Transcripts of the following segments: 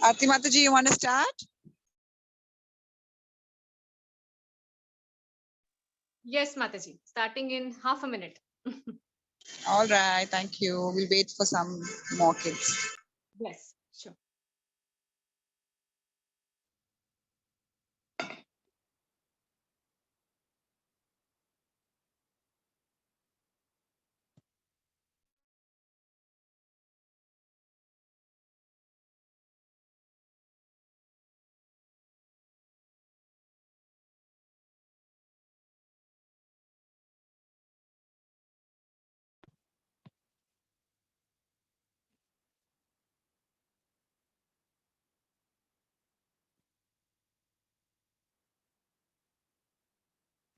Aarti Mataji, you want to start? Yes, Mataji, starting in half a minute. All right, thank you. We'll wait for some more kids. Yes, sure.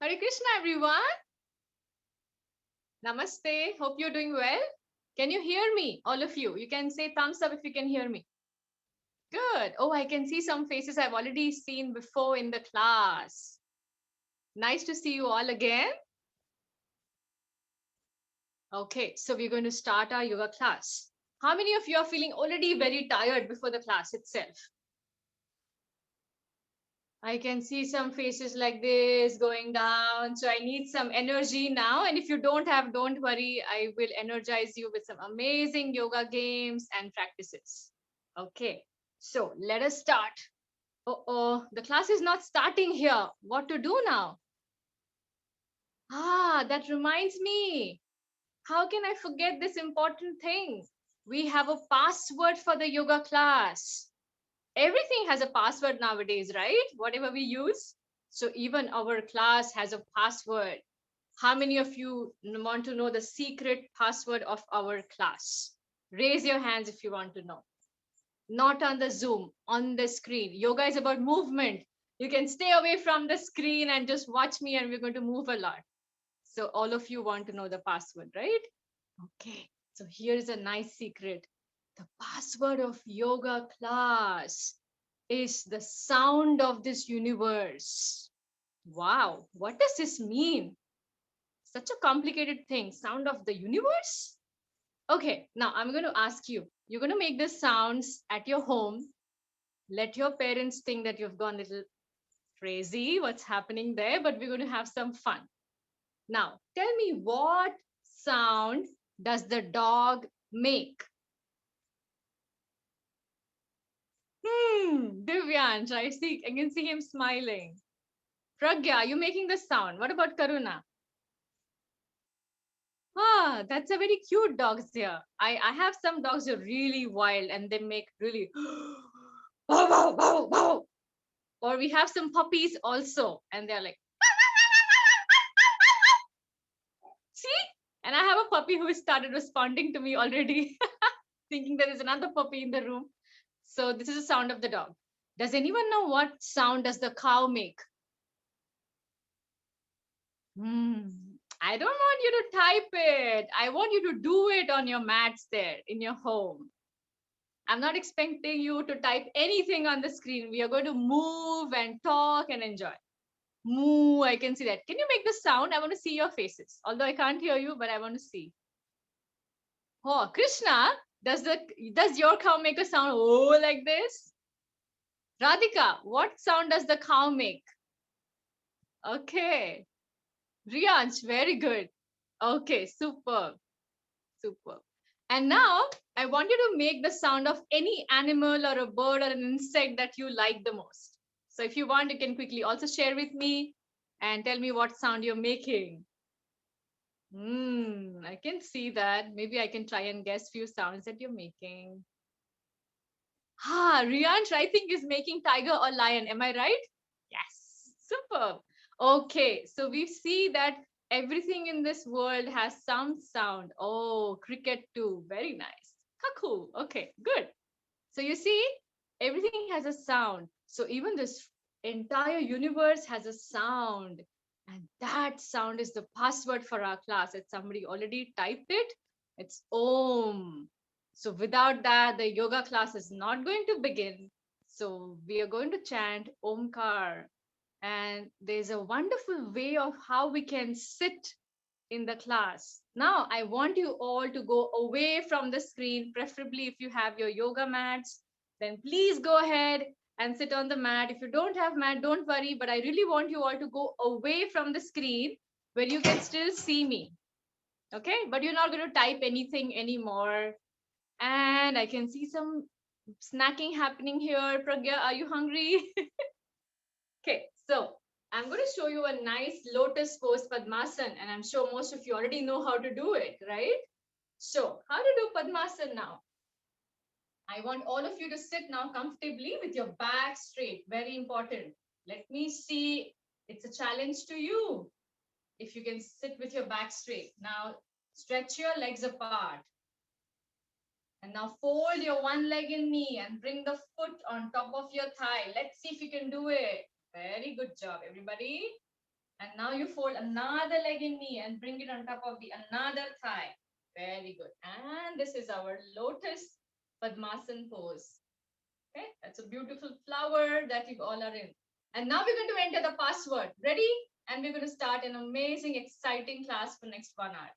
Hare Krishna, everyone. Namaste. Hope you're doing well. Can you hear me, all of you? You can say thumbs up if you can hear me. Good. Oh, I can see some faces I've already seen before in the class. Nice to see you all again. Okay, so we're going to start our yoga class. How many of you are feeling already very tired before the class itself? I can see some faces like this going down. So I need some energy now. And if you don't have, don't worry. I will energize you with some amazing yoga games and practices. Okay, so let us start. Oh, the class is not starting here. What to do now? Ah, that reminds me. How can I forget this important thing? We have a password for the yoga class. Everything has a password nowadays, right? Whatever we use. So even our class has a password. How many of you want to know the secret password of our class? Raise your hands if you want to know. Not on the Zoom, on the screen. Yoga is about movement. You can stay away from the screen and just watch me, and we're going to move a lot. So all of you want to know the password, right? Okay. So here is a nice secret. The password of yoga class is the sound of this universe. Wow, what does this mean? Such a complicated thing. Sound of the universe? Okay, now I'm going to ask you. You're going to make the sounds at your home. Let your parents think that you've gone a little crazy, what's happening there, but we're going to have some fun. Now, tell me, what sound does the dog make? Divyansh, I can see him smiling. Pragya, you making the sound. What about Karuna? Ah, that's a very cute dogs here. I have some dogs who are really wild and they make really wow, wow, wow, wow. Or we have some puppies also, and they're like, see? And I have a puppy who started responding to me already, thinking there is another puppy in the room. So this is the sound of the dog. Does anyone know what sound does the cow make? Hmm. I don't want you to type it. I want you to do it on your mats there in your home. I'm not expecting you to type anything on the screen. We are going to move and talk and enjoy. Moo, I can see that. Can you make the sound? I want to see your faces. Although I can't hear you, but I want to see. Oh, Krishna, does your cow make a sound oh like this? Radhika, what sound does the cow make? Okay. Riyansh, very good. Okay, super. Super. And now I want you to make the sound of any animal or a bird or an insect that you like the most. So if you want, you can quickly also share with me and tell me what sound you're making. I can see that. Maybe I can try and guess few sounds that you're making. Riyansh, I think is making tiger or lion. Am I right? Yes, super. Okay, so we see that everything in this world has some sound. Oh, cricket too. Very nice. Cuckoo. Okay, good. So you see, everything has a sound. So even this entire universe has a sound. And that sound is the password for our class. If somebody already typed it, it's Om. So without that, the yoga class is not going to begin. So we are going to chant Omkar. And there's a wonderful way of how we can sit in the class. Now, I want you all to go away from the screen, preferably if you have your yoga mats, then please go ahead and sit on the mat. If you don't have mat, don't worry, but I really want you all to go away from the screen where you can still see me. Okay, but you're not going to type anything anymore. And I can see some snacking happening here. Pragya, are you hungry? Okay, so I'm going to show you a nice lotus pose Padmasan, and I'm sure most of you already know how to do it, right? So, how to do Padmasan now? I want all of you to sit now comfortably with your back straight. Very important. Let me see. It's a challenge to you. If you can sit with your back straight. Now, stretch your legs apart. And now fold your one leg in knee and bring the foot on top of your thigh. Let's see if you can do it. Very good job, everybody. And now you fold another leg in knee and bring it on top of the another thigh. Very good. And this is our lotus Padmasan pose. Okay, that's a beautiful flower that you all are in. And now we're going to enter the password. Ready? And we're going to start an amazing, exciting class for next 1 hour.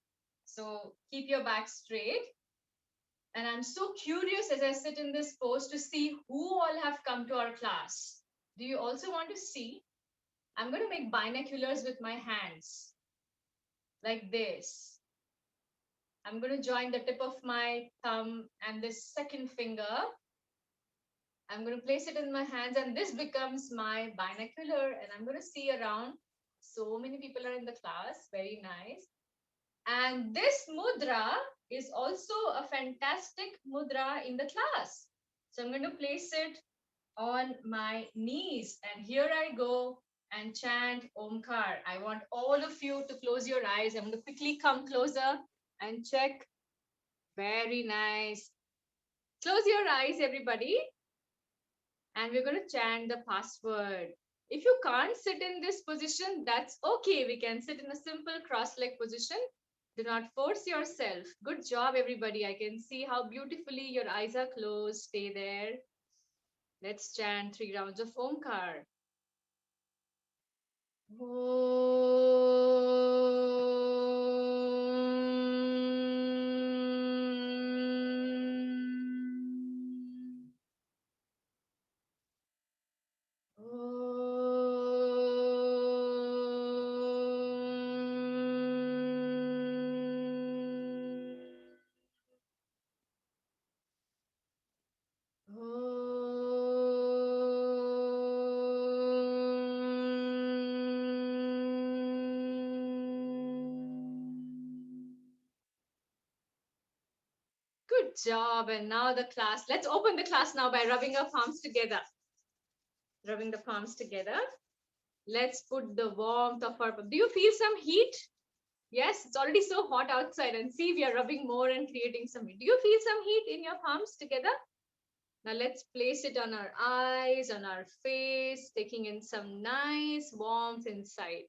So keep your back straight. And I'm so curious as I sit in this pose to see who all have come to our class. Do you also want to see? I'm going to make binoculars with my hands like this. I'm going to join the tip of my thumb and this second finger. I'm going to place it in my hands and this becomes my binocular and I'm going to see around. So many people are in the class. Very nice. And this mudra is also a fantastic mudra in the class. So I'm going to place it on my knees and here I go and chant Omkar. I want all of you to close your eyes. I'm going to quickly come closer and check. Very nice. Close your eyes, everybody. And we're going to chant the password. If you can't sit in this position, that's okay. We can sit in a simple cross-leg position. Do not force yourself. Good job, everybody. I can see how beautifully your eyes are closed. Stay there. Let's chant 3 rounds of Omkar. Good job. And now the class. Let's open the class now by rubbing our palms together. Rubbing the palms together. Let's put the warmth of our. Do you feel some heat? Yes, it's already so hot outside. And see, we are rubbing more and creating some heat. Do you feel some heat in your palms together? Now let's place it on our eyes, on our face, taking in some nice warmth inside.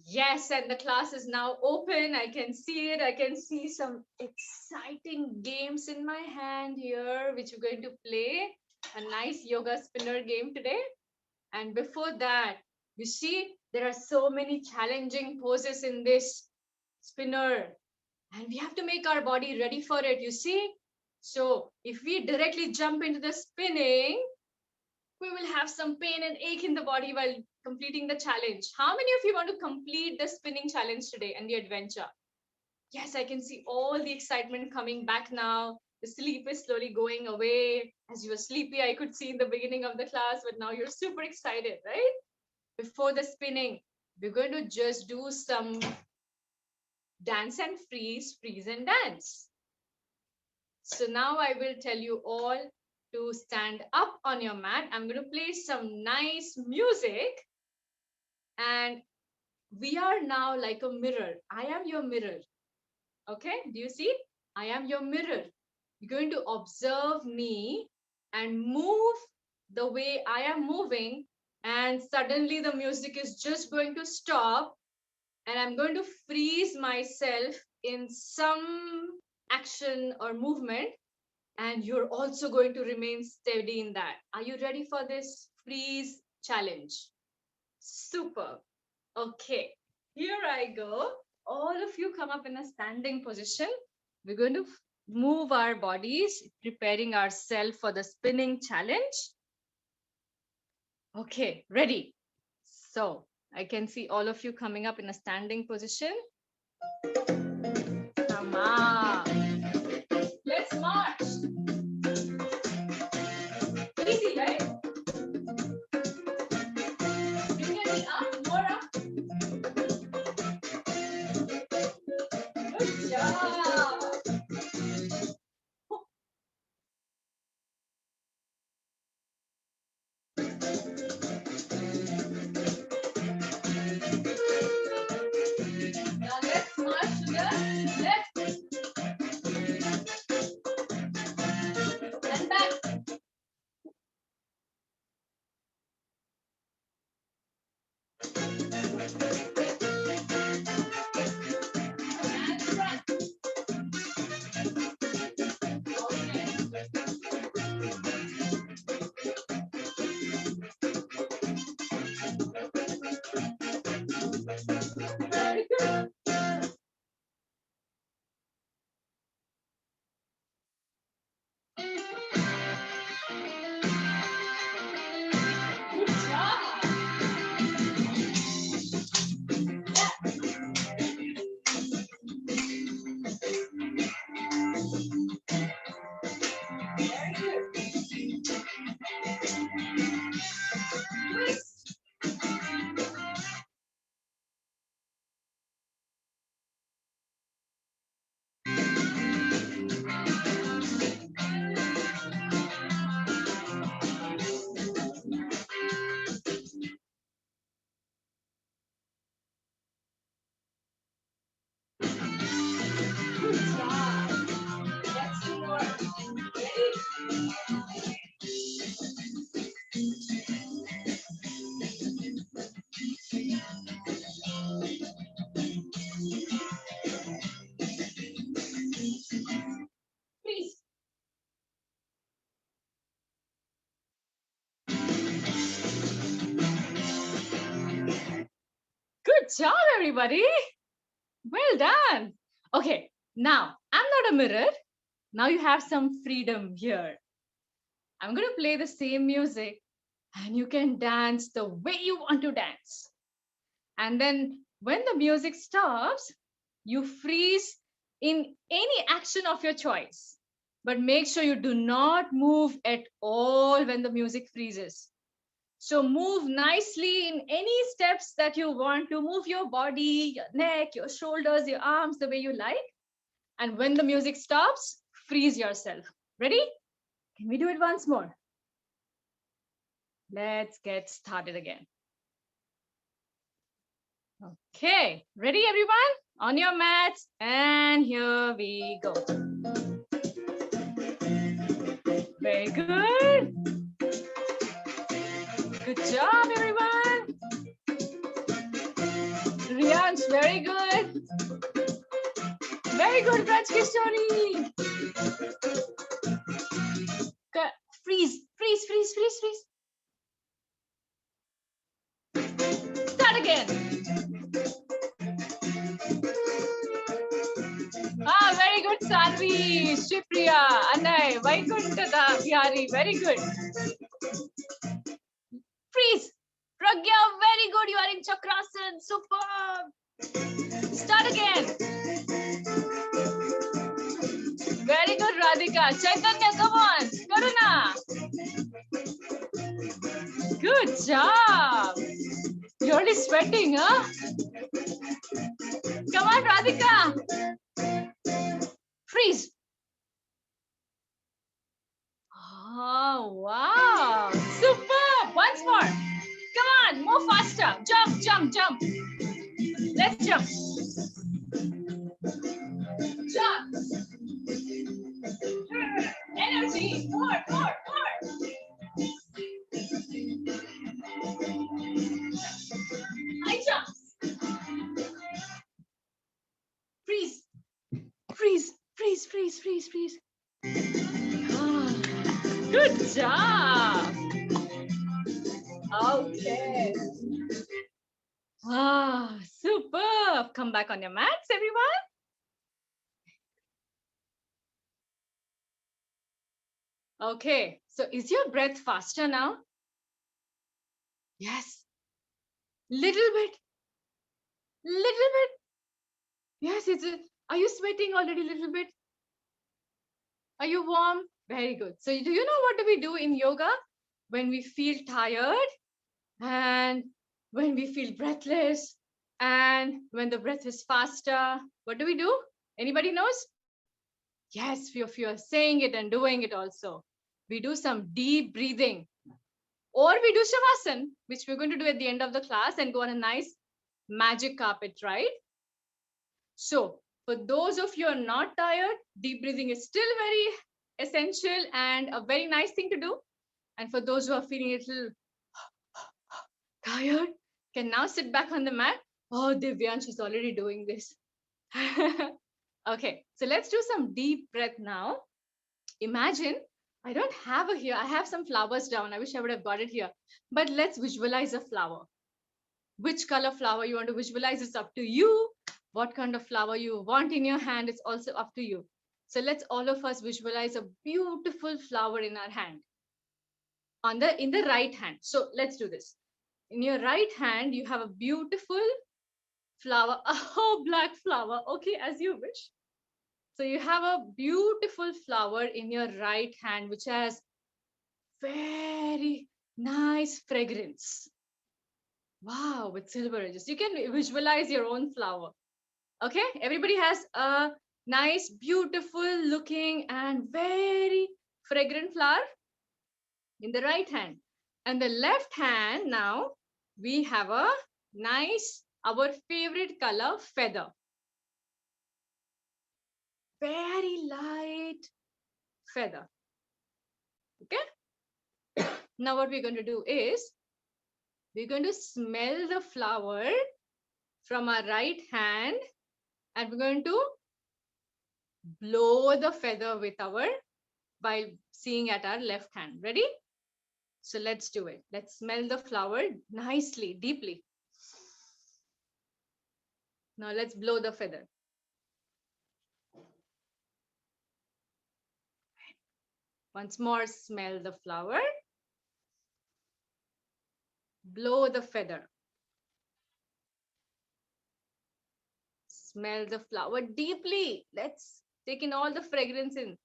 Yes, and the class is now open. I can see it. I can see some exciting games in my hand here, which we're going to play. A nice yoga spinner game today. And before that, you see, there are so many challenging poses in this spinner. And we have to make our body ready for it, you see. So if we directly jump into the spinning, we will have some pain and ache in the body while completing the challenge. How many of you want to complete the spinning challenge today and the adventure? Yes, I can see all the excitement coming back now. The sleep is slowly going away. As you were sleepy, I could see in the beginning of the class, but now you're super excited, right? Before the spinning, we're going to just do some dance and freeze, freeze and dance. So now I will tell you all to stand up on your mat. I'm going to play some nice music. And we are now like a mirror. I am your mirror. Okay, do you see? I am your mirror. You're going to observe me and move the way I am moving. And suddenly the music is just going to stop. And I'm going to freeze myself in some action or movement. And you're also going to remain steady in that. Are you ready for this freeze challenge? Super. Okay, here I go. All of you come up in a standing position. We're going to move our bodies, preparing ourselves for the spinning challenge. Okay, ready. So I can see all of you coming up in a standing position. Come on. Let's march. Easy, right? Bring your knee up, more up. Good job. Now let's march to the left and back. And front. Okay. Very good. Good job. Very good. Twist. Good job. Let's do more. Ready? Freeze. Good job, everybody. Well done. Okay, now I'm not a mirror. Now you have some freedom here. I'm going to play the same music and you can dance the way you want to dance. And then when the music stops, you freeze in any action of your choice. But make sure you do not move at all when the music freezes. So move nicely in any steps that you want to move your body, your neck, your shoulders, your arms, the way you like. And when the music stops, freeze yourself. Ready? Can we do it once more? Let's get started again. Okay, ready everyone? On your mats, and here we go. Very good. Good job, everyone. Riyansh, very good. Very good, Raj Kishori. Freeze, freeze, freeze, freeze, freeze. Start again. Very good, Sanvi, Shipriya, Anay, Vaikuntha Bihari, very good. Freeze. Pragya, very good. You are in Chakrasan. Superb. Start again. Very good, Radhika. Chaitanya, come on. Karuna. Good job. You're already sweating, huh? Come on, Radhika. Freeze. Oh, wow. Superb. Once more. Come on, more faster. Jump, jump, jump. Let's jump. Jump. Energy. More, more, more. High jump. Freeze. Freeze, freeze, freeze, freeze, freeze. Good job. Okay. Superb. Come back on your mats, everyone. Okay, so is your breath faster now? Yes, little bit, little bit. Yes, it's a, are you sweating already a little bit? Are you warm? Very good. So do you know what do we do in yoga? When we feel tired and when we feel breathless and when the breath is faster, what do we do? Anybody knows? Yes, if you're saying it and doing it also. We do some deep breathing or we do shavasana, which we're going to do at the end of the class and go on a nice magic carpet, right? So for those of you who are not tired, deep breathing is still very essential and a very nice thing to do. And for those who are feeling a little tired, can now sit back on the mat. Oh, Divyansh is already doing this. Okay, so let's do some deep breath now. Imagine, I don't have a here, I have some flowers down. I wish I would have got it here. But let's visualize a flower. Which color flower you want to visualize is up to you. What kind of flower you want in your hand is also up to you. So let's all of us visualize a beautiful flower in our hand. In the right hand. So let's do this. In your right hand, you have a beautiful flower. Oh, black flower. Okay, as you wish. So you have a beautiful flower in your right hand, which has very nice fragrance. Wow, with silver edges. You can visualize your own flower. Okay, everybody has a nice, beautiful looking and very fragrant flower in the right hand. And the left hand, now we have a nice, our favorite color, feather. Very light feather. Okay. Now what we're going to do is we're going to smell the flower from our right hand and we're going to blow the feather with our by seeing at our left hand. Ready? So let's do it. Let's smell the flower nicely, deeply. Now let's blow the feather. Once more, smell the flower. Blow the feather. Smell the flower deeply. Let's take in all the fragrance in.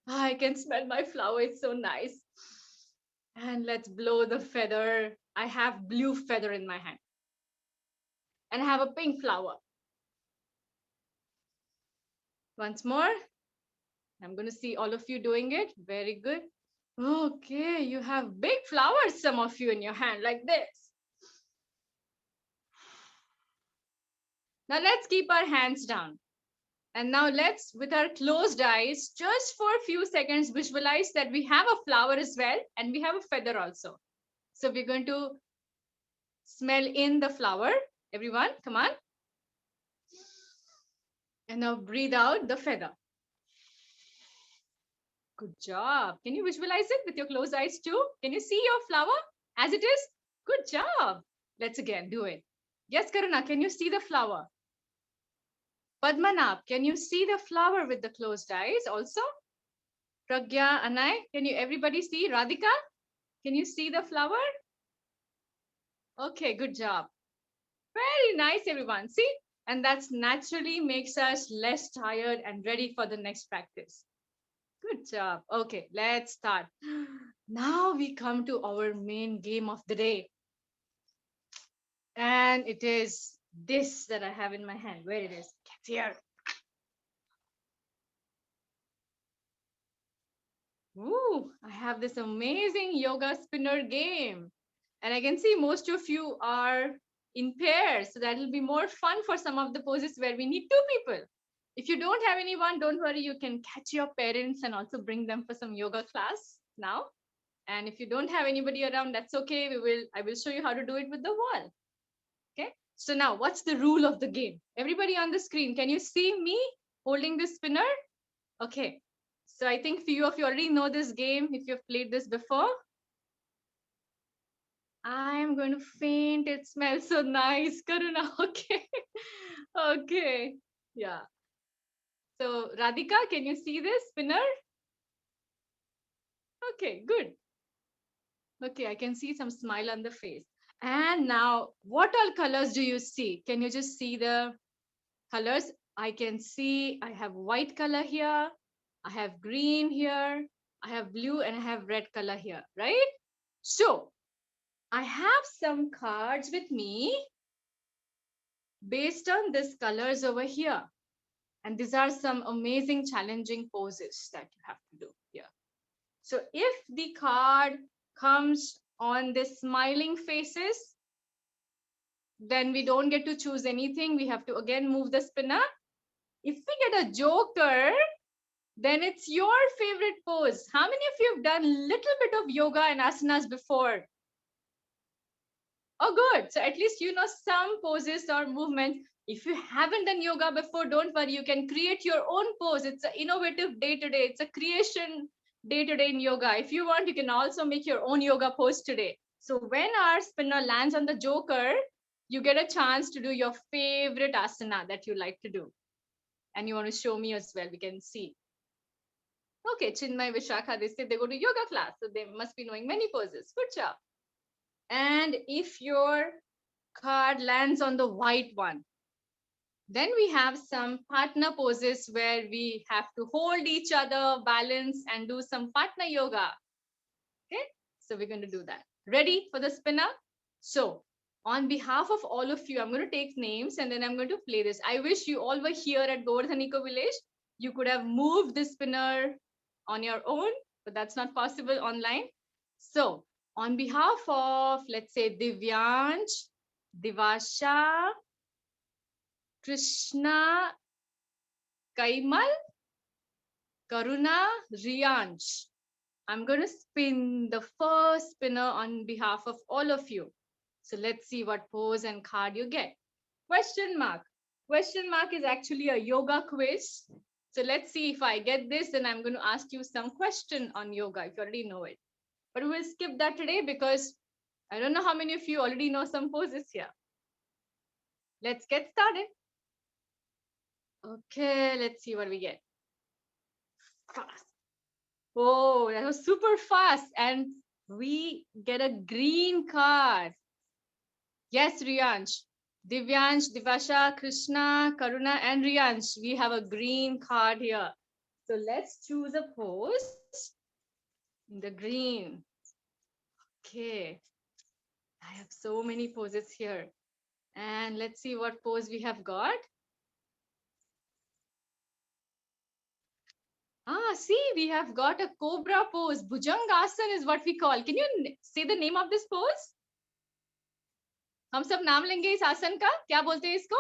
I can smell my flower. It's so nice. And let's blow the feather. I have blue feather in my hand. And I have a pink flower. Once more. I'm going to see all of you doing it. Very good. Okay, you have big flowers, some of you in your hand, like this. Now let's keep our hands down. And now let's, with our closed eyes, just for a few seconds, visualize that we have a flower as well, and we have a feather also. So we're going to smell in the flower. Everyone, come on. And now breathe out the feather. Good job. Can you visualize it with your closed eyes too? Can you see your flower as it is? Good job. Let's again do it. Yes, Karuna, can you see the flower? Padmanabh, can you see the flower with the closed eyes also? Pragya, Anay, can you everybody see? Radhika, can you see the flower? Okay, good job. Very nice, everyone. See? And that's naturally makes us less tired and ready for the next practice. Good job. Okay, let's start. Now we come to our main game of the day. And it is this that I have in my hand. Where it is? It's here. Ooh, I have this amazing yoga spinner game. And I can see most of you are in pairs. So that'll be more fun for some of the poses where we need two people. If you don't have anyone, don't worry. You can catch your parents and also bring them for some yoga class now. And if you don't have anybody around, that's okay. I will show you how to do it with the wall. Okay. So now what's the rule of the game? Everybody on the screen, can you see me holding this spinner? Okay. So I think few of you already know this game if you've played this before. I'm going to faint. It smells so nice. Karuna. Okay. Okay. Yeah. So Radhika, can you see this spinner? Okay, good. Okay, I can see some smile on the face. And now, what all colors do you see? Can you just see the colors? I can see I have white color here, I have green here, I have blue, and I have red color here, right? So, I have some cards with me based on these colors over here. And these are some amazing, challenging poses that you have to do here. So if the card comes on the smiling faces, then we don't get to choose anything. We have to again move the spinner. If we get a joker, then it's your favorite pose. How many of you have done little bit of yoga and asanas before? Oh, good. So at least you know some poses or movements. If you haven't done yoga before, don't worry. You can create your own pose. It's an innovative day to day. It's a creation day to day in yoga. If you want, you can also make your own yoga pose today. So when our spinner lands on the joker, you get a chance to do your favorite asana that you like to do. And you want to show me as well. We can see. Okay, Chinmay, Vishakha, they say they go to yoga class. So they must be knowing many poses. Good job. And if your card lands on the white one, then we have some partner poses where we have to hold each other, balance, and do some partner yoga. Okay, so we're going to do that. Ready for the spinner? So, on behalf of all of you, I'm going to take names and then I'm going to play this. I wish you all were here at Govardhan Eco Village. You could have moved the spinner on your own, but that's not possible online. So, on behalf of, let's say, Divyansh, Divasha, Krishna, Kaimal, Karuna, Riyansh, I'm going to spin the first spinner on behalf of all of you. So let's see what pose and card you get. Question mark. Question mark is actually a yoga quiz. So let's see if I get this, then I'm going to ask you some question on yoga if you already know it. But we'll skip that today because I don't know how many of you already know some poses here. Let's get started. Okay, let's see what we get. Fast. Oh, that was super fast. And we get a green card. Yes, Riyansh. Divyansh, Divasha, Krishna, Karuna, and Riyansh. We have a green card here. So let's choose a pose in the green. Okay. I have so many poses here. And let's see what pose we have got. Ah, see, we have got a cobra pose. Bhujangasana is what we call. Can you say the name of this pose? हम सब नाम लेंगे इस आसन का. क्या बोलते हैं इसको?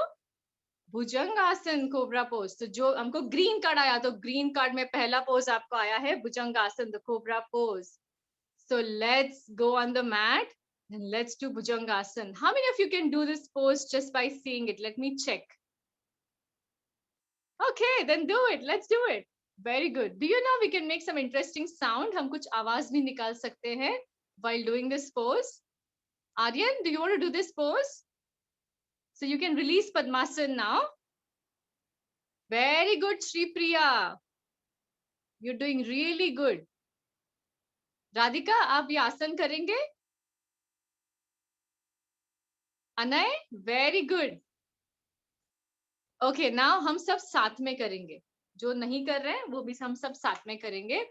भुजंगासन कोबरा पोज. तो जो हमको ग्रीन कार्ड आया, तो ग्रीन कार्ड में पहला पोज आपको आया है Bhujangasana, the cobra pose. So let's go on the mat and let's do Bhujangasana. How many of you can do this pose just by seeing it? Let me check. Okay, then do it. Let's do it. Very good. Do you know we can make some interesting sound? हम कुछ आवाज भी निकाल सकते हैं while doing this pose. Aryan, do you want to do this pose? So you can release Padmasana now. Very good, Shri Priya. You're doing really good. Radhika, आप ये आसन करेंगे? Anay, very good. Okay, now हम सब साथ में करेंगे. जो नहीं कर रहे हैं वो भी हम सब साथ में करेंगे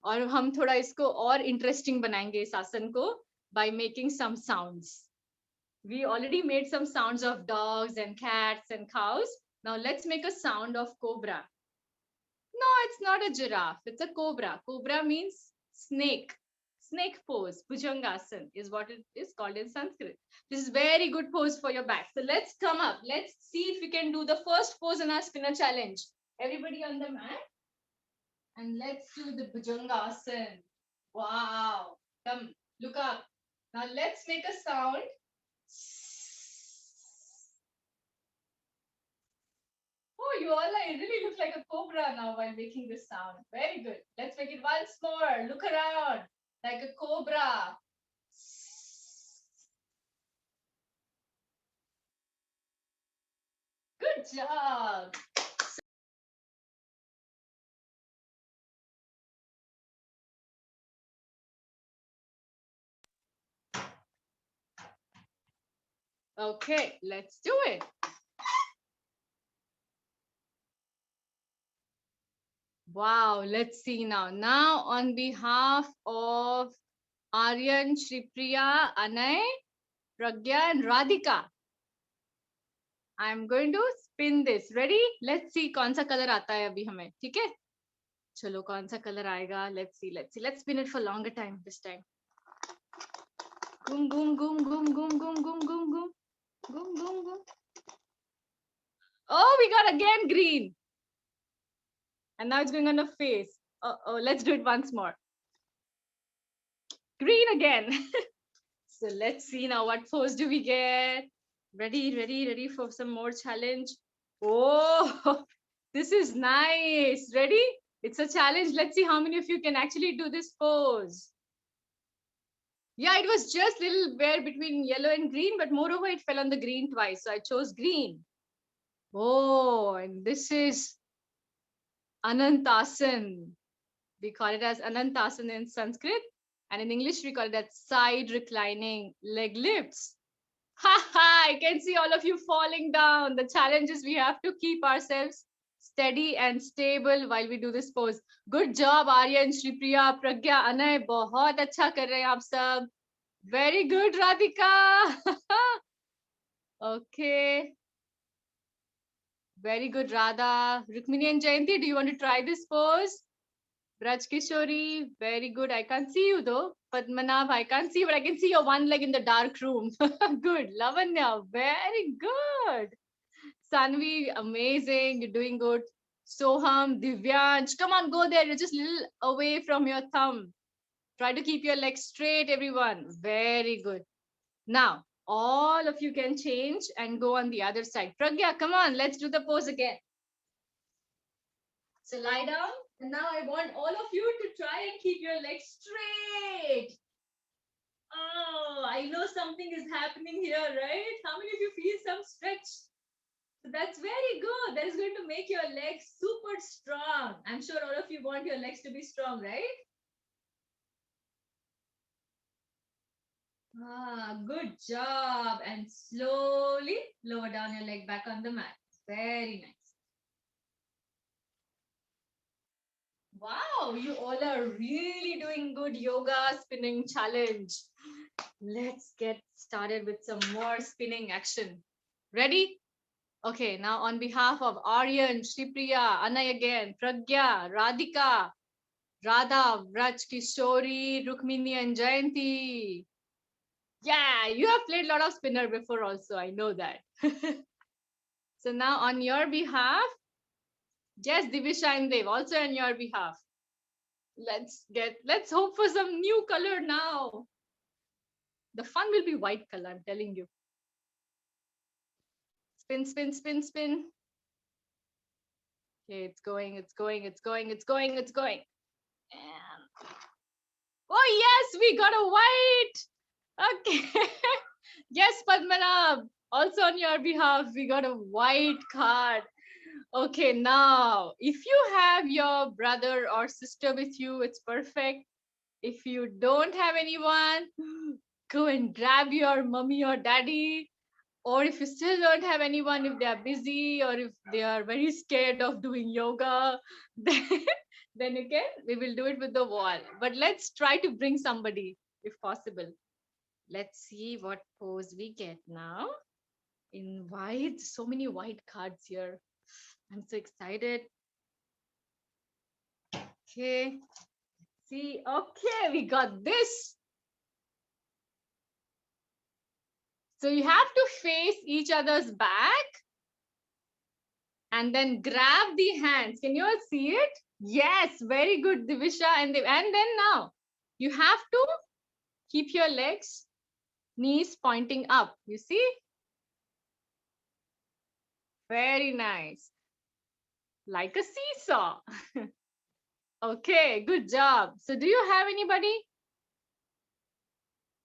और हम थोड़ा इसको और इंटरेस्टिंग बनाएंगे इस आसन को by making some sounds. We already made some sounds of dogs and cats and cows. Now let's make a sound of cobra. No, it's not a giraffe. It's a cobra. Cobra means snake. Snake pose. Bhujangasana is what it is called in Sanskrit. This is very good pose for your back. So let's come up. Let's see if we can do the first pose in our spinner challenge. Everybody on the mat. And let's do the Bhujangasana. Wow. Come, look up. Now let's make a sound. Oh, you all really look like a cobra now while making this sound. Very good. Let's make it once more. Look around like a cobra. Good job. Okay, let's do it. Wow, let's see now. Now, on behalf of Aryan, Shripriya, Anay, Pragya, and Radhika, I'm going to spin this. Ready? Let's see कौन सा color आता है अभी हमें. ठीक है? चलो कौन सा color आएगा? Let's see. Let's spin it for longer time this time. Goom, goom, goom, goom, goom, goom, goom, goom, goom. Goom, goom, goom. Oh, we got again green. And now it's going on a face. Oh, let's do it once more. Green again. So let's see now what pose do we get. Ready for some more challenge. Oh, this is nice. Ready? It's a challenge. Let's see how many of you can actually do this pose. Yeah, it was just little bare between yellow and green, but moreover, it fell on the green twice. So I chose green. Oh, and this is Anantasan. We call it as Anantasan in Sanskrit. And in English, we call it as side reclining leg lifts. Ha ha! I can see all of you falling down. The challenge is we have to keep ourselves steady and stable while we do this pose. Good job, Aryan, Shripriya, Pragya, Anay. बहुत अच्छा कर रहे हैं आप सब. Very good, Radhika. Okay. Very good, Radha. Rukmini and Jayanti, do you want to try this pose? Braj Kishori, very good. I can't see you though. Padmanav, I can't see, but I can see your one leg in the dark room. Good. Lavanya, very good. Sanvi, amazing. You're doing good. Soham, Divyansh, come on, go there. You're just a little away from your thumb. Try to keep your legs straight, everyone. Very good. Now, all of you can change and go on the other side. Pragya, come on, let's do the pose again. So lie down. And now I want all of you to try and keep your legs straight. Oh, I know something is happening here, right? How many of you feel some stretch? So that's very good. That is going to make your legs super strong. I'm sure all of you want your legs to be strong, right? Ah, good job. And slowly lower down your leg back on the mat. Very nice. Wow, you all are really doing good yoga spinning challenge. Let's get started with some more spinning action. Ready? Okay, now on behalf of Aryan, Shripriya, Anay again, Pragya, Radhika, Radha, Vraj, Kishori, Rukmini, and Jayanti. Yeah, you have played a lot of spinner before also, I know that. So now on your behalf, yes, Divisha and Dev, also on your behalf. Let's hope for some new color now. The fun will be white color, I'm telling you. Spin, spin, spin, spin. Okay, it's going. And oh yes, we got a white. Okay. Yes, Padmanabh. Also on your behalf, we got a white card. Okay, now if you have your brother or sister with you, it's perfect. If you don't have anyone, go and grab your mommy or daddy. Or if you still don't have anyone, if they are busy or if they are very scared of doing yoga, then again, we will do it with the wall. But let's try to bring somebody if possible. Let's see what pose we get now. In white, so many white cards here. I'm so excited. Okay, see, okay, we got this. So you have to face each other's back and then grab the hands. Can you all see it? Yes, very good, Divisha. And then now you have to keep your legs, knees pointing up. You see? Very nice. Like a seesaw. Okay, good job. So do you have anybody?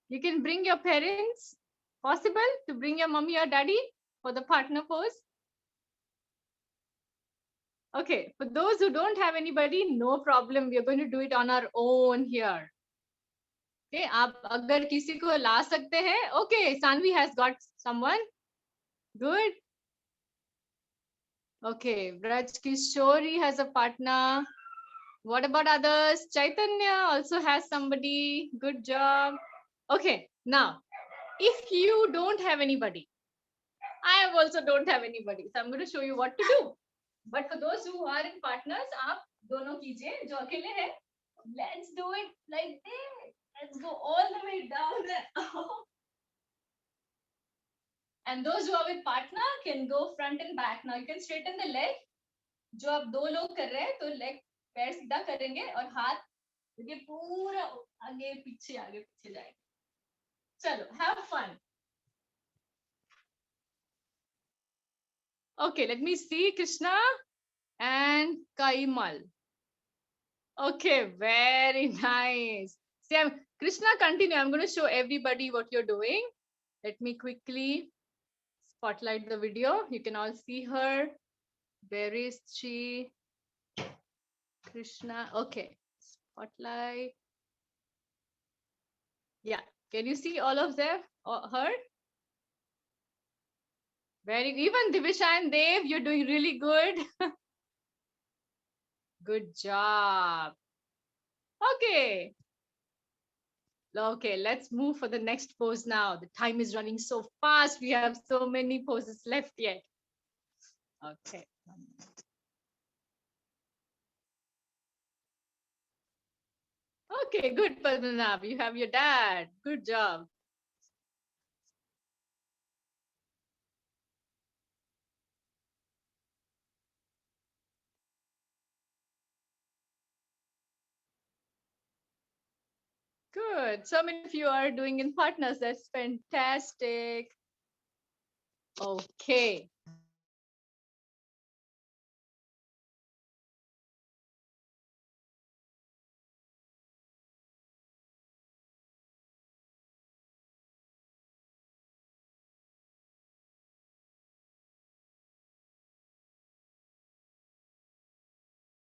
You can bring your parents. Possible to bring your mommy or daddy for the partner pose? Okay, for those who don't have anybody, no problem. We are going to do it on our own here. Okay, आप अगर किसी को ला सकते हैं, okay, Sanvi has got Someone? Good. Okay, Vraj Kishori has a partner. What about others? Chaitanya also has somebody. Good job. Okay, now, if you don't have anybody, I also don't have anybody. So I'm going to show you what to do. But for those who are in partners, आप दोनों कीजिए जो अकेले हैं. Let's do it like this. Let's go all the way down and up. And those who are with partner can go front and back. Now you can straighten the leg. जो आप दो लोग कर रहे हैं तो leg पैर सीधा करेंगे और हाथ ये पूरा आगे पीछे जाएंगे. चलो, have fun. Okay, let me see Krishna and Kaimal. Okay, very nice. See, Krishna, continue. I'm going to show everybody what you're doing. Let me quickly spotlight the video. You can all see her. Where is she? Krishna. Okay, spotlight. Yeah, can you see all of them? Her? Very even Divisha and Dev, you're doing really good. Good job. Okay. Okay, let's move for the next pose now. The time is running so fast. We have so many poses left yet. Okay. Okay, good, Padmanabh. You have your dad. Good job. Good. So many of you are doing in partners. That's fantastic. Okay.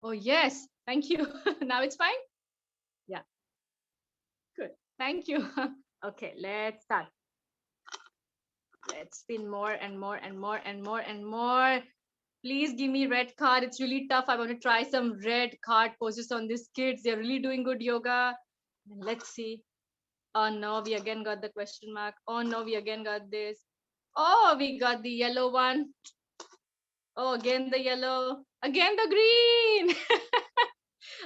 Oh, yes. Thank you. Now it's fine? Yeah. Good. Thank you. Okay, let's start. Let's spin more and more and more and more and more. Please give me red card. It's really tough. I want to try some red card poses on these kids. They're really doing good yoga. Let's see. Oh no, we again got the question mark. Oh no, we again got this. Oh, we got the yellow one. Oh, again the yellow. Again the green.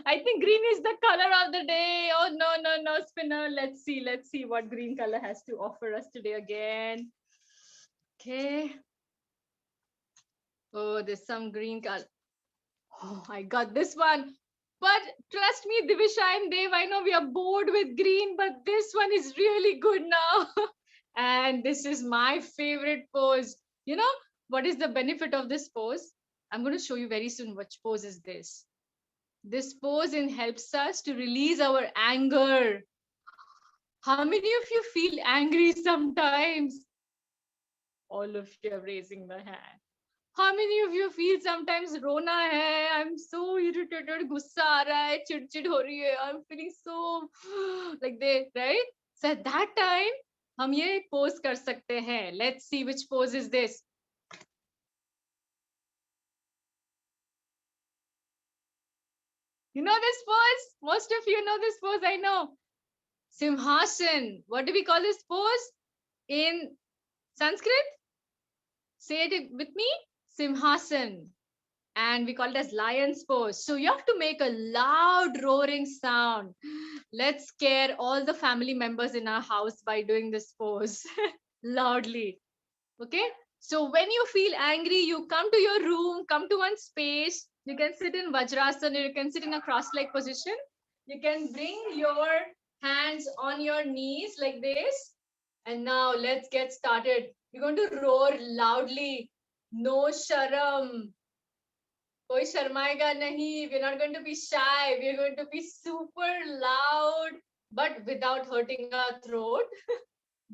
I think green is the color of the day. Oh no, no, no, spinner. Let's see what green color has to offer us today again. Okay. Oh, there's some green color. Oh, I got this one. But trust me, Divisha and Dev, I know we are bored with green, but this one is really good now. And this is my favorite pose. You know, what is the benefit of this pose? I'm going to show you very soon which pose is this. This pose helps us to release our anger. How many of you feel angry sometimes? All of you are raising the hand. How many of you feel sometimes rona hai? I'm so irritated, gussa aa raha hai, chidchid ho rahi hai. I'm feeling so like they, right? So at that time, हम ये pose कर सकते हैं. Let's see which pose is this. You know this pose? Most of you know this pose, I know. Simhasan. What do we call this pose in Sanskrit? Say it with me. Simhasan. And we call it as lion's pose. So you have to make a loud roaring sound. Let's scare all the family members in our house by doing this pose loudly. Okay. So when you feel angry, you come to your room, come to one space. You can sit in Vajrasana, you can sit in a cross-leg position. You can bring your hands on your knees like this. And now let's get started. You're going to roar loudly. No sharam. Koi sharmaega nahi. We're not going to be shy. We're going to be super loud, but without hurting our throat.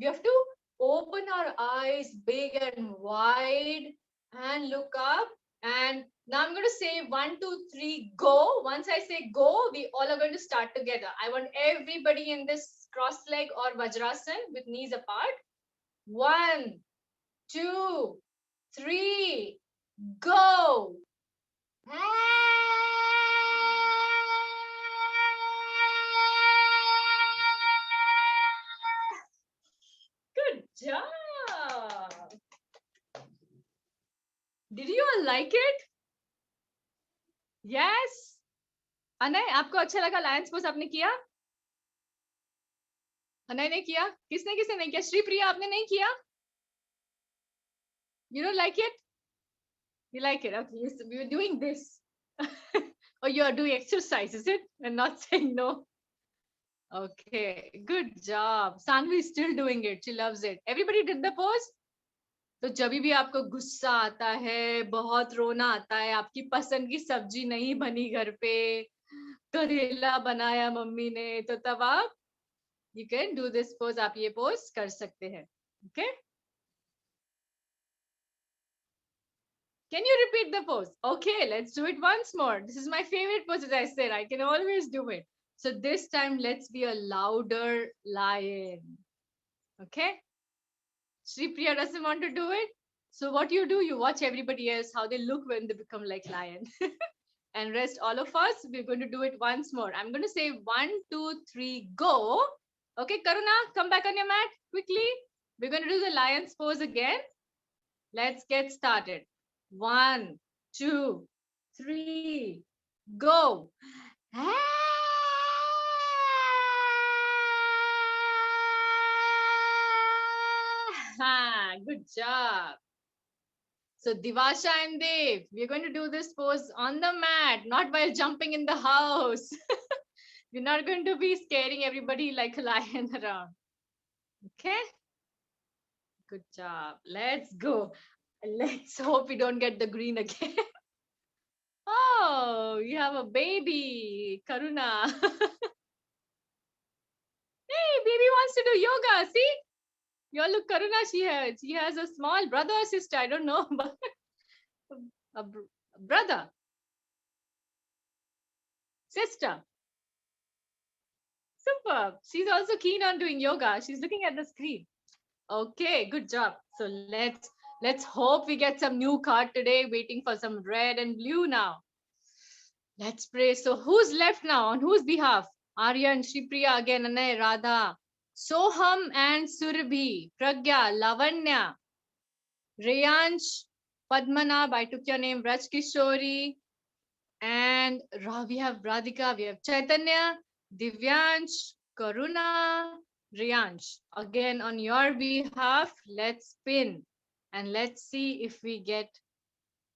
We have to open our eyes big and wide and look up. And now I'm going to say 1, 2, 3, go. Once I say go, we all are going to start together. I want everybody in this cross leg or Vajrasan with knees apart. 1, 2, 3, go. Good job. Did you all like it? Yes. Anay, आपको अच्छा लगा Lions pose आपने किया? अनय ने किया? किसने किसने नहीं किया? श्रीप्रिया आपने नहीं किया? You don't like it? You like it? Okay, you're doing this. Or you are doing exercise, is it? And not saying no. Okay, good job. Sanvi is still doing it. She loves it. Everybody did the pose? तो जब भी आपको गुस्सा आता है, बहुत रोना आता है, आपकी पसंद की सब्जी नहीं बनी घर पे, करेला बनाया मम्मी ने, तो तब आप you can do this pose. आप ये pose कर सकते हैं. Okay? Can you repeat the pose? Okay, let's do it once more. This is my favorite pose, as I said. I can always do it. So this time, let's be a louder lion. Okay? Shri Priya doesn't want to do it. So what you do, you watch everybody else, how they look when they become like lion. And rest all of us, we're going to do it once more. I'm going to say 1, 2, 3, go. Okay, Karuna, come back on your mat quickly. We're going to do the lion's pose again. Let's get started. 1, 2, 3, go. Good job. So Divasha and Dev, we're going to do this pose on the mat, not while jumping in the house. We're not going to be scaring everybody like a lion around. Okay? Good job. Let's go. Let's hope we don't get the green again. Oh, you have a baby, Karuna. Hey, baby wants to do yoga. See? You all look, Karuna, she has a small brother or sister. I don't know, but a brother, sister. Super. She's also keen on doing yoga. She's looking at the screen. Okay, good job. So let's hope we get some new card today. Waiting for some red and blue now. Let's pray. So who's left now? On whose behalf? Aryan, Shripriya again, Anay, Radha, Soham and Surabhi, Pragya, Lavanya, Rayansh, Padmanabh, I took your name, Raj Kishori, and we have Radhika, we have Chaitanya, Divyansh, Karuna, Riyansh. Again, on your behalf, let's spin and let's see if we get,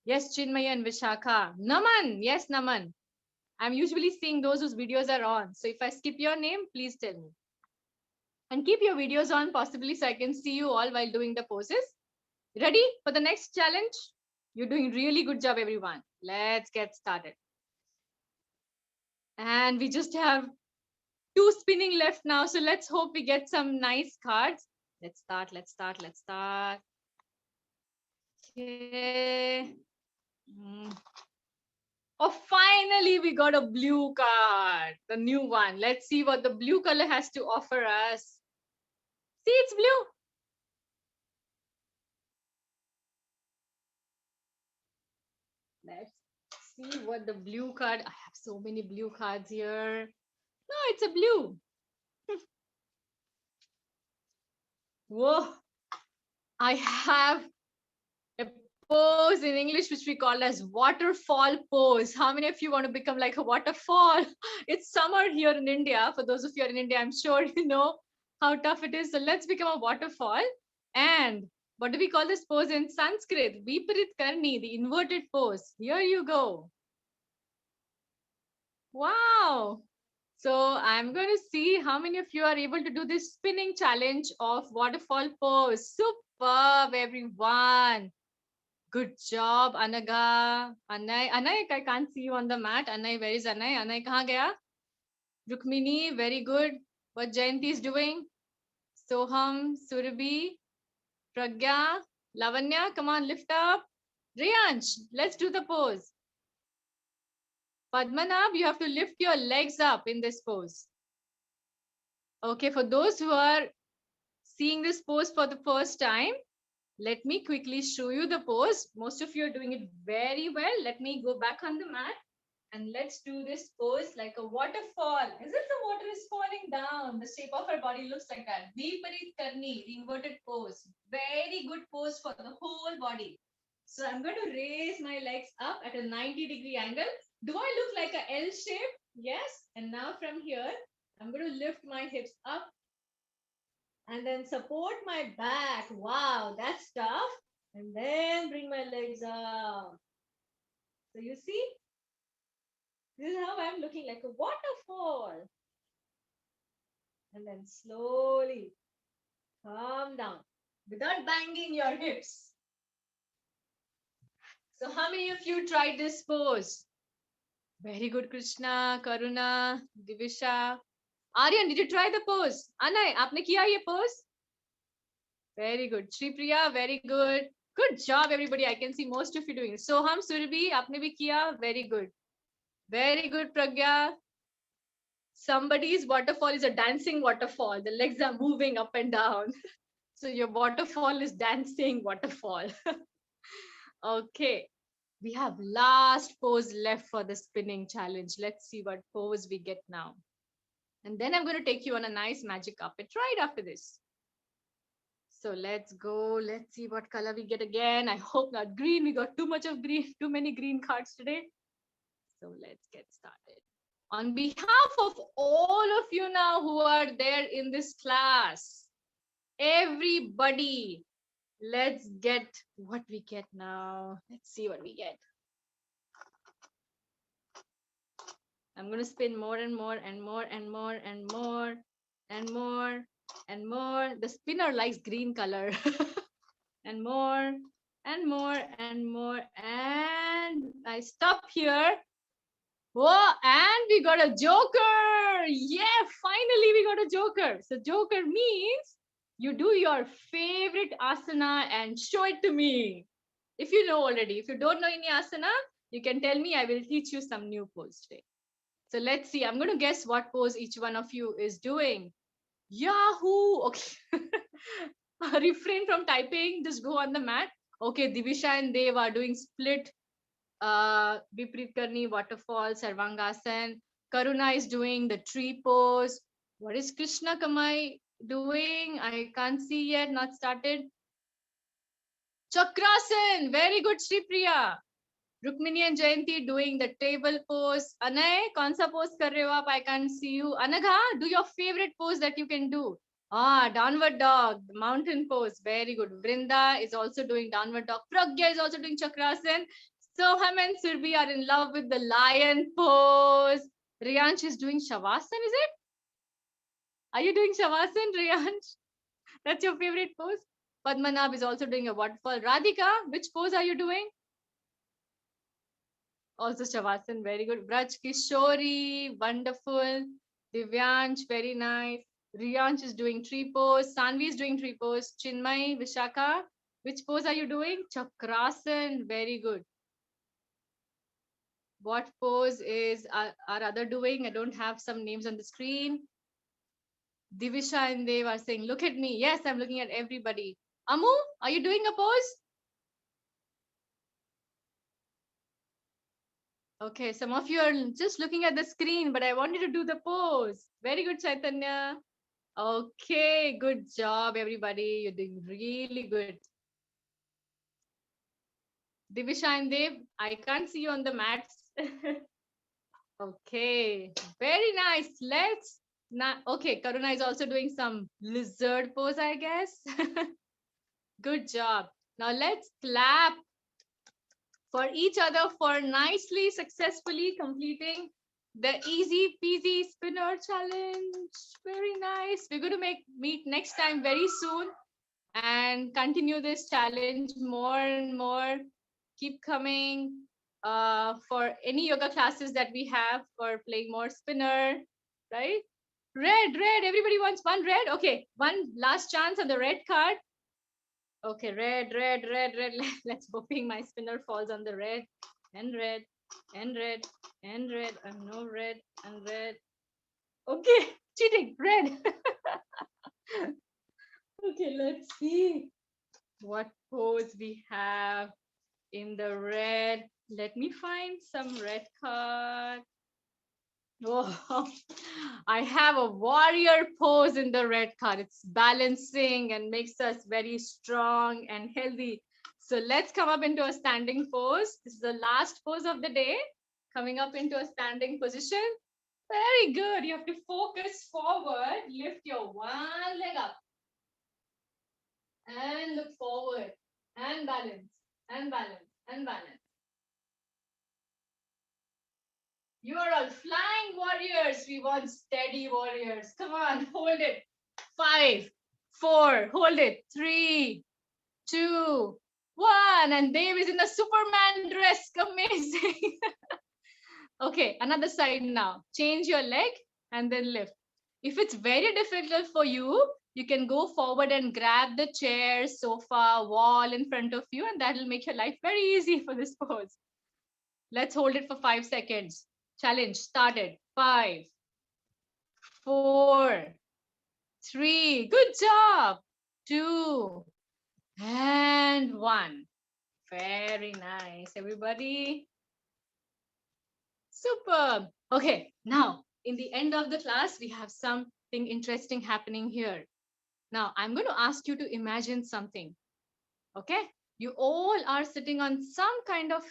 yes, Chinmaya and Vishakha. Naman, yes, Naman. I'm usually seeing those whose videos are on. So if I skip your name, please tell me. And keep your videos on possibly so I can see you all while doing the poses. Ready for the next challenge? You're doing really good job, everyone. Let's get started. And we just have 2 spinning left now. So let's hope we get some nice cards. Let's start. Okay. Oh, finally we got a blue card, the new one. Let's see what the blue color has to offer us. See, it's blue. Let's see what the blue card. I have so many blue cards here. No, it's a blue. Whoa. I have a pose in English which we call as waterfall pose. How many of you want to become like a waterfall? It's summer here in India. For those of you are in India, I'm sure you know how tough it is. So let's become a waterfall. And what do we call this pose in Sanskrit? Viparit Karni, the inverted pose. Here you go. Wow. So I'm going to see how many of you are able to do this spinning challenge of waterfall pose. Superb, everyone. Good job, Anaga. Anay, I can't see you on the mat. Anay, where is Anay? Anay, kahan gaya? Rukmini, very good. What Jayanti is doing? Soham, Surabhi, Pragya, Lavanya, come on, lift up. Riyansh, let's do the pose. Padmanabh, you have to lift your legs up in this pose. Okay, for those who are seeing this pose for the first time, Let me quickly show you the pose. Most of you are doing it very well. Let me go back on the mat and let's do this pose like a waterfall. As if the water is falling down. The shape of our body looks like that. Viparit Karni, the inverted pose. Very good pose for the whole body. So I'm going to raise my legs up at a 90-degree angle. Do I look like a L shape? Yes. And now from here, I'm going to lift my hips up and then support my back. Wow, that's tough. And then bring my legs up. So you see, this is how I'm looking like a waterfall. And then slowly calm down without banging your hips. So how many of you tried this pose? Very good, Krishna, Karuna, Divisha. Aryan, did you try the pose? Anay, aapne kiya ye pose? Very good. Shri Priya, very good. Good job, everybody. I can see most of you doing it. Soham, Surabhi, aapne bhi kiya. Very good. Very good, Pragya. Somebody's waterfall is a dancing waterfall. The legs are moving up and down. So your waterfall is dancing waterfall. Okay. We have last pose left for the spinning challenge. Let's see what pose we get now. And then I'm going to take you on a nice magic carpet right after this. So let's go. Let's see what color we get again. I hope not green. We got too much of green, too many green cards today. So let's get started. On behalf of all of you now who are there in this class, everybody, let's get what we get now. Let's see what we get. I'm going to spin more and more and more and more and more and more and more. The spinner likes green color. And more and more and more. And I stop here. Whoa, and we got a joker. Yeah, finally we got a joker. So joker means you do your favorite asana and show it to me. If you know already. If you don't know any asana, you can tell me. I will teach you some new pose today. So let's see. I'm going to guess what pose each one of you is doing. Yahoo! Okay. Refrain from typing. Just go on the mat. Okay, Divisha and Dev are doing split Viparit Karni, waterfall, Sarvangasan. Karuna is doing the tree pose. What is Krishna Kamai doing? I can't see yet, not started. Chakrasan, very good, Sri Priya. Rukmini and Jayanti doing the table pose. Anay, kaun sa pose kar rahe ho aap? I can't see you. Anagha, do your favorite pose that you can do. Downward dog, mountain pose. Very good. Vrinda is also doing downward dog. Pragya is also doing chakrasan. Soham and Surbi are in love with the lion pose. Riyansh is doing shavasana, is it? Are you doing shavasana, Riyansh? That's your favorite pose? Padmanabh is also doing a waterfall. Radhika, which pose are you doing? Also Shavasana, very good. Braj Kishori, wonderful. Divyansh, very nice. Riyansh is doing tree pose. Sanvi is doing tree pose. Chinmay, Vishaka, which pose are you doing? Chakrasan, very good. What pose is our other doing? I don't have some names on the screen. Divisha and Dev are saying, look at me. Yes, I'm looking at everybody. Amu, are you doing a pose? Okay, some of you are just looking at the screen, but I want you to do the pose. Very good, Chaitanya. Okay, good job, everybody. You're doing really good. Divisha and Dev, I can't see you on the mats. Okay, very nice. Let's not. Okay, Karuna is also doing some lizard pose, I guess. Good job. Now let's clap for each other for nicely, successfully completing the easy peasy spinner challenge. Very nice. We're going to meet next time very soon and continue this challenge more and more. Keep coming for any yoga classes that we have for playing more spinner, right? Red. Everybody wants one red. Okay, one last chance on the red card. Okay, red. Let's hoping my spinner falls on the red and red and red and red and no red and red. Okay, cheating, red. Okay, let's see what pose we have in the red. Let me find some red card. Oh, I have a warrior pose in the red card. It's balancing and makes us very strong and healthy. So let's come up into a standing pose. This is the last pose of the day. Coming up into a standing position. Very good. You have to focus forward. Lift your one leg up and look forward and balance and balance and balance. You are all flying warriors. We want steady warriors. Come on, hold it. 5, 4, hold it. 3, 2, 1. And Dave is in a Superman dress. Amazing. Okay, another side now. Change your leg and then lift. If it's very difficult for you, you can go forward and grab the chair, sofa, wall in front of you, and that will make your life very easy for this pose. Let's hold it for 5 seconds. Challenge started. 5, 4, 3. Good job. 2, and 1. Very nice, everybody. Superb. Okay, now in the end of the class, we have something interesting happening here. Now, I'm going to ask you to imagine something. Okay, you all are sitting on some kind of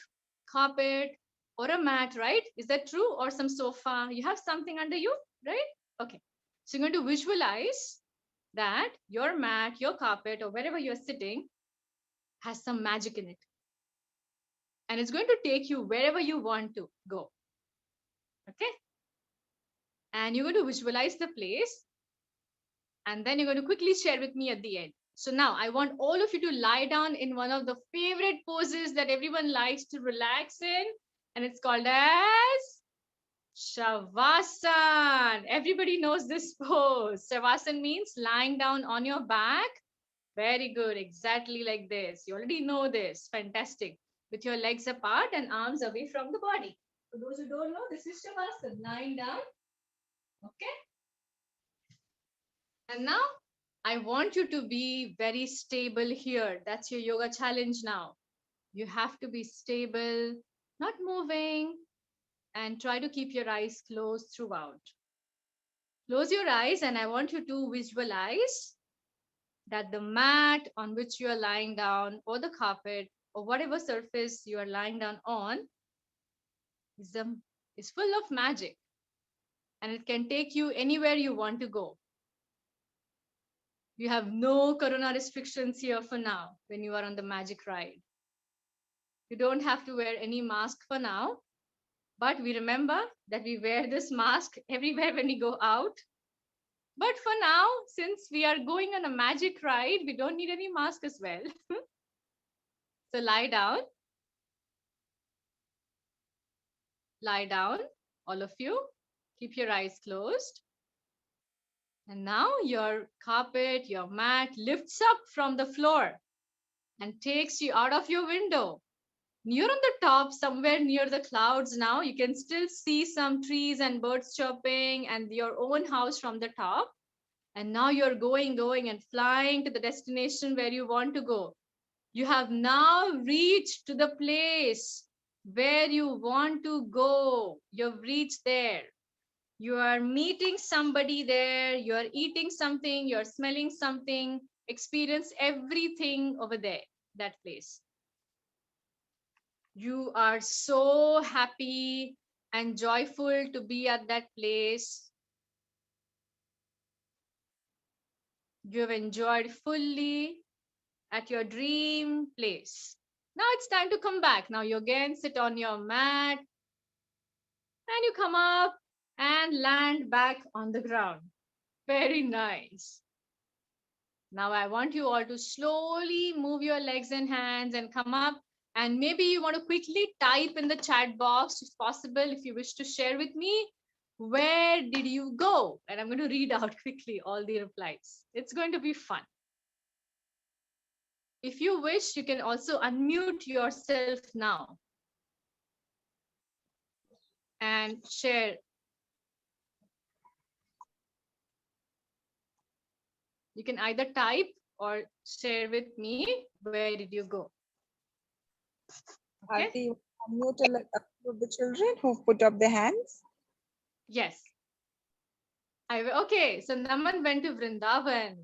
carpet or a mat, right? Is that true? Or some sofa? You have something under you, right? Okay, so you're going to visualize that your mat, your carpet, or wherever you're sitting has some magic in it. And it's going to take you wherever you want to go. Okay, and you're going to visualize the place, and then you're going to quickly share with me at the end. So now I want all of you to lie down in one of the favorite poses that everyone likes to relax in, and it's called as Shavasana. Everybody knows this pose. Shavasana means lying down on your back. Very good, exactly like this. You already know this. Fantastic. With your legs apart and arms away from the body. For those who don't know, this is Shavasana, lying down. Okay. And now I want you to be very stable here. That's your yoga challenge now. You have to be stable, not moving, and try to keep your eyes closed throughout. Close your eyes, and I want you to visualize that the mat on which you are lying down, or the carpet, or whatever surface you are lying down on, is full of magic, and it can take you anywhere you want to go. You have no corona restrictions here for now when you are on the magic ride. You don't have to wear any mask for now, but we remember that we wear this mask everywhere when we go out. But for now, since we are going on a magic ride, we don't need any mask as well. So lie down, all of you. Keep your eyes closed. And now your carpet, your mat lifts up from the floor and takes you out of your window. You're on the top, somewhere near the clouds now. You can still see some trees and birds chirping and your own house from the top. And now you're going and flying to the destination where you want to go. You have now reached to the place where you want to go. You've reached there. You are meeting somebody there. You're eating something. You're smelling something. Experience everything over there, that place. You are so happy and joyful to be at that place. You have enjoyed fully at your dream place. Now it's time to come back. Now you again sit on your mat and you come up and land back on the ground. Very nice. Now I want you all to slowly move your legs and hands and come up. And maybe you want to quickly type in the chat box, if possible, if you wish to share with me, where did you go? And I'm going to read out quickly all the replies. It's going to be fun. If you wish, you can also unmute yourself now and share. You can either type or share with me where did you go. Okay. Aarti, unmute a few of the children who put up their hands. Yes. Okay. So Naman went to Vrindavan.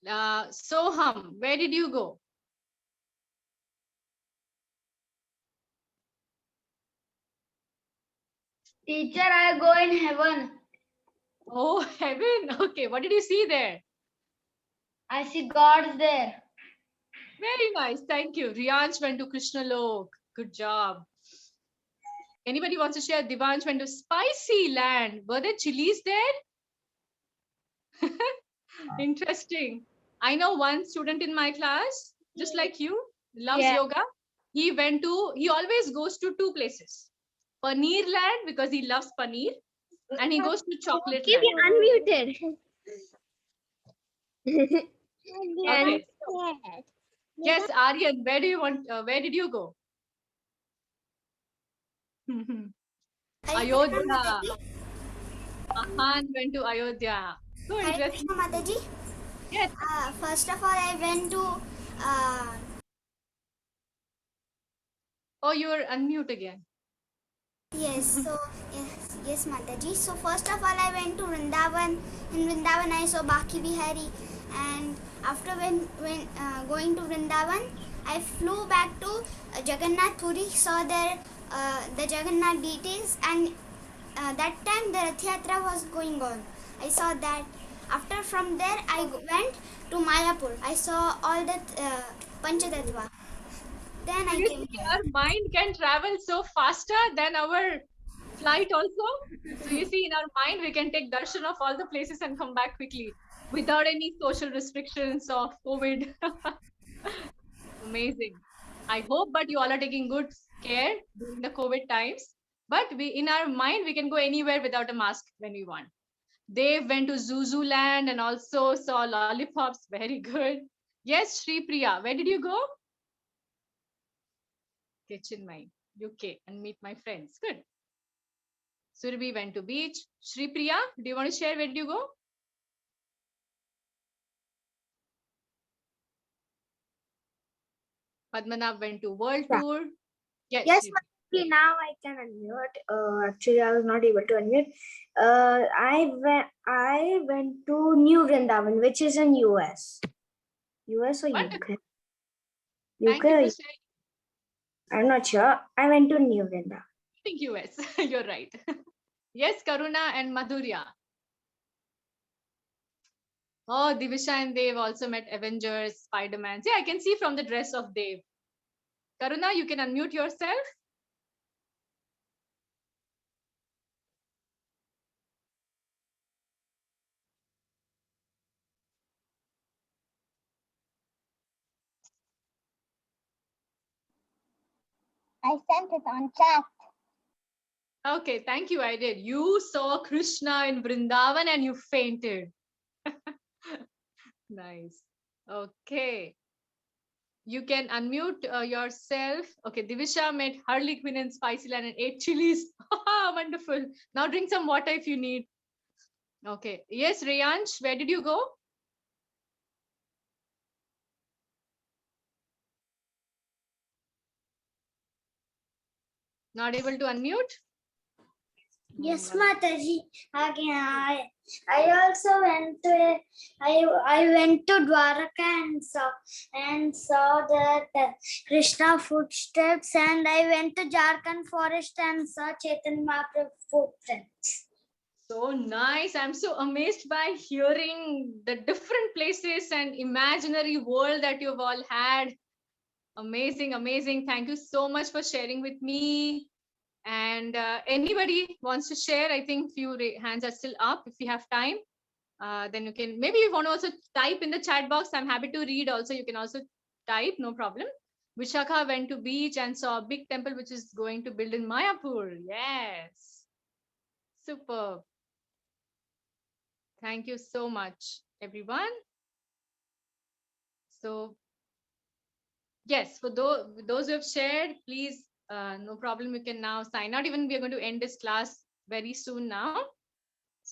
Soham, where did you go? Teacher, I go in heaven. Oh, heaven. Okay. What did you see there? I see gods there. Very nice. Thank you. Riyansh went to Krishna Lok. Good job. Anybody wants to share? Divansh went to Spicy Land. Were there chilies there? Interesting. I know one student in my class, just like you, loves Yeah. yoga. He always goes to two places. Paneer Land because he loves paneer, and he goes to Chocolate Keep Land. unmuted. Okay. Yes, Aryan, where did you go? Ayodhya. Ahan went to Ayodhya. Good. Hare Interesting. Krishna Mataji. Yes. First of all, I went to Oh, you are unmute again. yes. So yes, Mataji. So first of all, I went to Vrindavan. In Vrindavan, I saw Baki Bihari, and after when going to Vrindavan, I flew back to Jagannath Puri. Saw there the Jagannath deities, and that time the Rath Yatra was going on. I saw that. After from there, I went to Mayapur. I saw all the Panchatattva. Then I You came see, here. our mind can travel so faster than our flight also. So you see, in our mind, we can take darshan of all the places and come back quickly without any social restrictions of COVID. Amazing. I hope, but you all are taking good care during the COVID times. But in our mind, we can go anywhere without a mask when we want. They went to Zuzu Land and also saw lollipops. Very good. Yes, Sri Priya, where did you go? Kitchen Mind, UK, and meet my friends. Good. Surabhi went to beach. Sri Priya, do you want to share where did you go? Padmanabh went to world tour. Yes. Yes, Sri- Mataji, now I can unmute. Actually, I was not able to unmute. I went to New Vrindavan, which is in US. US or Wonderful. UK? Thank you for UK. sharing. I'm not sure. I went to New Vrindavan. I think US. You're right. Yes, Karuna and Madhurya. Oh, Divisha and Dev also met Avengers, Spider-Man. See, I can see from the dress of Dev. Karuna, you can unmute yourself. I sent it on chat. Okay, thank you. I did. You saw Krishna in Vrindavan and you fainted. Nice. Okay. You can unmute yourself. Okay, Divisha met Harley Quinn in Spicyland and ate chilies. Wonderful. Now drink some water if you need. Okay. Yes, Rayansh, where did you go? Not able to unmute? Yes, Oh, Mataji. Again, I also went to I went to Dwaraka and saw that Krishna footsteps, and I went to Jharkhand forest and saw Chaitanya Mahaprabhu footprints. so nice. I'm so amazed by hearing the different places and imaginary world that you've all had. Amazing, amazing. Thank you so much for sharing with me. And anybody wants to share? I think few hands are still up. If you have time, then you can, maybe you want to also type in the chat box. I'm happy to read also. You can also type, no problem. Vishakha went to beach and saw a big temple which is going to build in Mayapur. Yes. Superb. Thank you so much, everyone. So yes, for those who have shared, please, no problem. You can now sign out. Even we are going to end this class very soon now.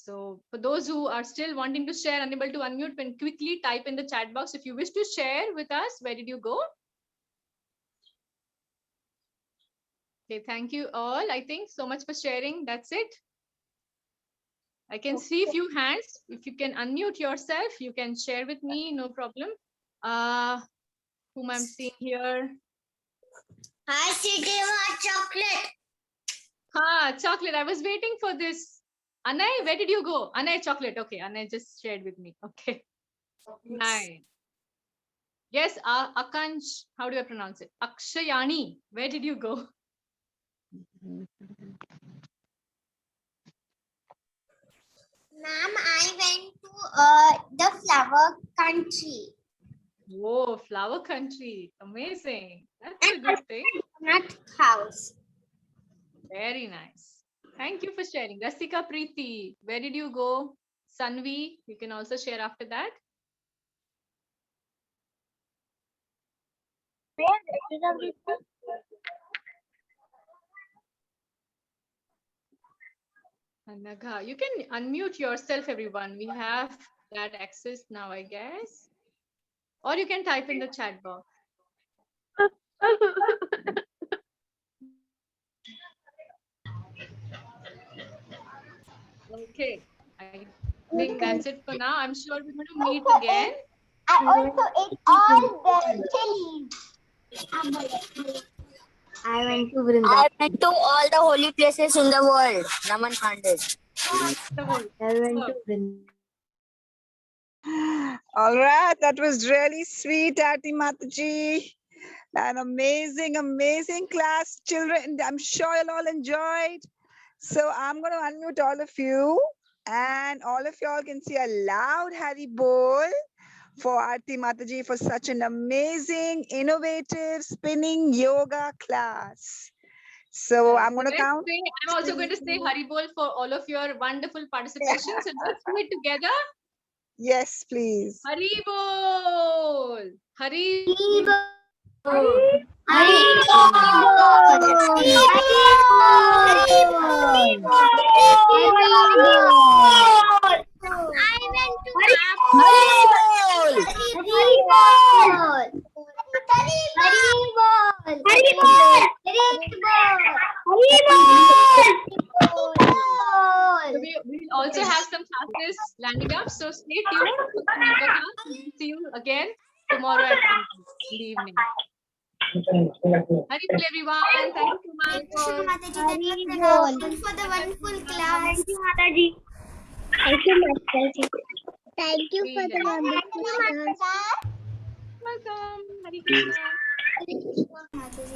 So for those who are still wanting to share, unable to unmute, then quickly type in the chat box if you wish to share with us. Where did you go? Okay, thank you all. I think so much for sharing. That's it. I can see a few hands. If you can unmute yourself, you can share with me, no problem. Whom I'm seeing here. Hi, City chocolate. Chocolate. I was waiting for this. Anay, where did you go? Anay, chocolate. Okay, Anay just shared with me. Okay. Nice. Yes, Akansh. How do I pronounce it? Akshayani. Where did you go? Ma'am, I went to the flower country. Whoa, flower country. Amazing. That's a good thing. Nut house. Very nice. Thank you for sharing. Rasika Preeti, where did you go? Sanvi, you can also share after that. Anagha, you can unmute yourself, everyone. We have that access now, I guess. Or you can type in the chat box. Okay, I think that's it for now. I'm sure we're going to meet again. I also ate all the chili. I went to all the holy places in the world. Naman Pandit. All right, that was really sweet, Aarti Mataji. An amazing, amazing class, children. I'm sure you'll all enjoyed. So I'm going to unmute all of you, and all of y'all can see a loud Hari Bol for Aarti Mataji for such an amazing, innovative spinning yoga class. So I'm going to count. I'm also going to say Hari Bol for all of your wonderful participation. So let's do it together. Yes, please. Hari Bol. Hari we also have some classes landing up, so stay tuned. See you again tomorrow at 10 in the evening. Hari Bol, everyone. Thank you so much. Thank you, Mataji. That was for the wonderful class. Thank you, Mataji. Thank you, Mataji. Thank you for the wonderful class. Welcome. Hari Krishna. Mataji.